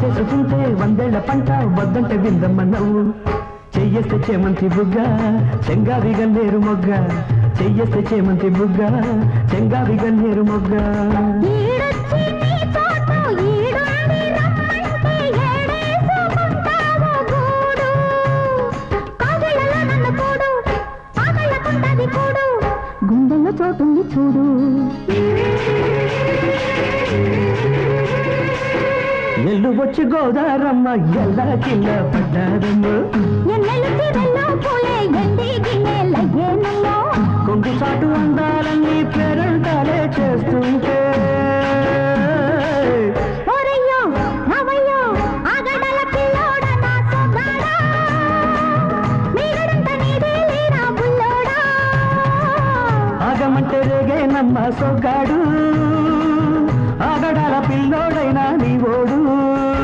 చేసుకుంటే వందేళ్ల పంట వద్దంటే విందమ్మ నవ్వు చెయ్యేస్తే చేమంతి బుగ్గ చెంగావి గన్నేరు మొగ్గ చెయ్యేస్తే చేమంతి బుగ్గ చెంగావి గన్నేరు మొగ్గ గుండెల్లో చోటుంది చూడు ఎల్లు వచ్చి గోదారమ్మ ఎల్లా కింద పడ్డారమ్మ కొంగు చాటు అందాలన్నీ పేరంటాలే చేస్తుంటే ఆగమంటే రేగే నమ్మ సొగ్గాడు